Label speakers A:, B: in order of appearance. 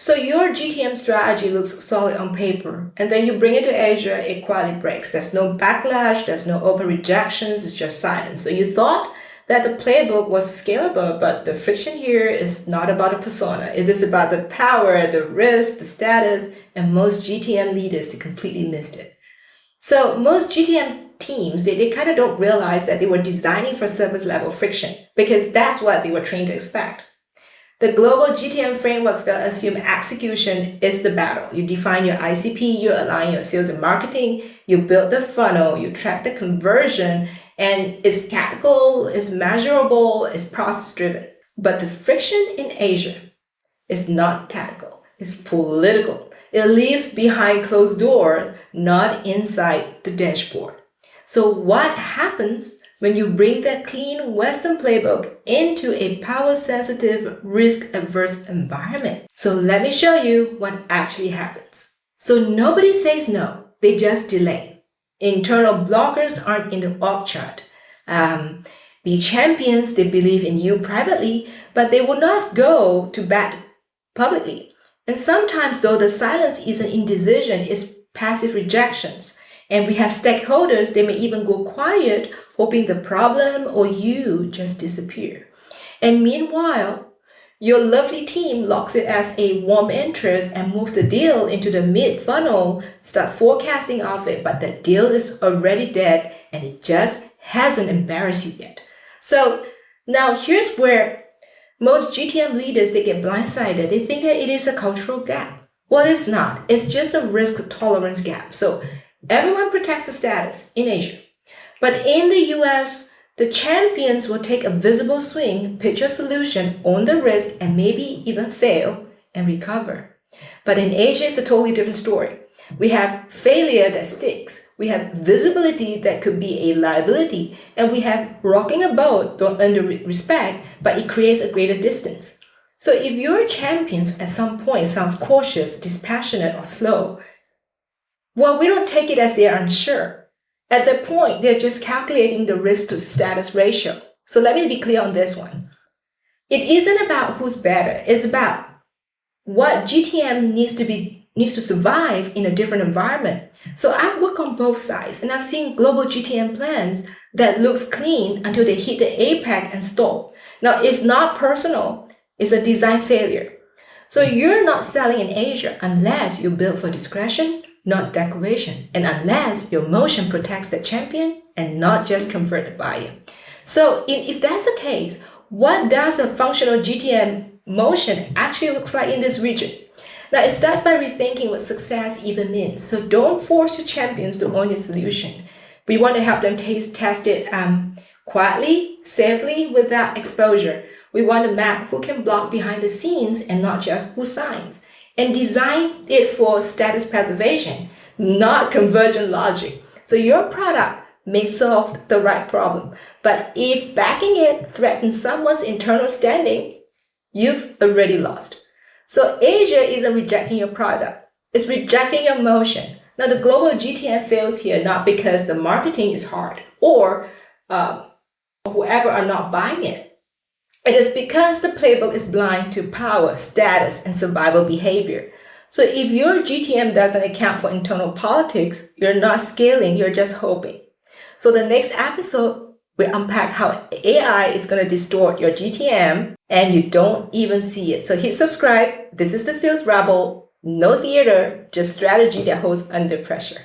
A: So your GTM strategy looks solid on paper, and then you bring it to Asia, it quietly breaks. There's no backlash, there's no open rejections, it's just silence. So you thought that the playbook was scalable, but the friction here is not about the persona. It is about the power, the risk, the status, and most GTM leaders, they completely missed it. So most GTM teams, they kind of don't realize that they were designing for service level friction because that's what they were trained to expect. The global GTM frameworks that assume execution is the battle. You define your ICP, you align your sales and marketing, you build the funnel, you track the conversion, and it's tactical, it's measurable, it's process driven. But the friction in Asia is not tactical, it's political. It lives behind closed door, not inside the dashboard. So what happens when you bring that clean Western playbook into a power-sensitive, risk-averse environment? So let me show you what actually happens. So nobody says no, they just delay. Internal blockers aren't in the org chart. Be champions, they believe in you privately, but they will not go to bat publicly. And sometimes though, the silence isn't indecision, it's passive rejections. And we have stakeholders, they may even go quiet, hoping the problem or you just disappear. And meanwhile, your lovely team locks it as a warm interest and move the deal into the mid-funnel, start forecasting of it, but the deal is already dead and it just hasn't embarrassed you yet. So now here's where most GTM leaders, they get blindsided. They think that it is a cultural gap. Well, it's not. It's just a risk tolerance gap. So everyone protects the status in Asia. But in the US, the champions will take a visible swing, pitch a solution, own the risk, and maybe even fail and recover. But in Asia, it's a totally different story. We have failure that sticks. We have visibility that could be a liability. And we have rocking a boat, don't under respect, but it creates a greater distance. So if your champions at some point sounds cautious, dispassionate, or slow, well, we don't take it as they are unsure. At that point, they're just calculating the risk to status ratio. So let me be clear on this one. It isn't about who's better. It's about what GTM needs to survive in a different environment. So I've worked on both sides, and I've seen global GTM plans that looks clean until they hit the APAC and stall. Now, it's not personal. It's a design failure. So you're not selling in Asia unless you build for discretion, not declaration, and unless your motion protects the champion and not just convert the buyer. So if that's the case, what does a functional GTM motion actually look like in this region? Now, it starts by rethinking what success even means. So don't force your champions to own your solution. We want to help them test it quietly, safely, without exposure. We want to map who can block behind the scenes and not just who signs. And design it for status preservation, not conversion logic. So your product may solve the right problem, but if backing it threatens someone's internal standing, you've already lost. So Asia isn't rejecting your product, it's rejecting your motion. Now the global GTM fails here not because the marketing is hard or whoever are not buying it. It is because the playbook is blind to power, status, and survival behavior. So if your GTM doesn't account for internal politics, you're not scaling, you're just hoping. So the next episode, we unpack how AI is going to distort your GTM and you don't even see it. So hit subscribe. This is the Sales Rebel. No theater, just strategy that holds under pressure.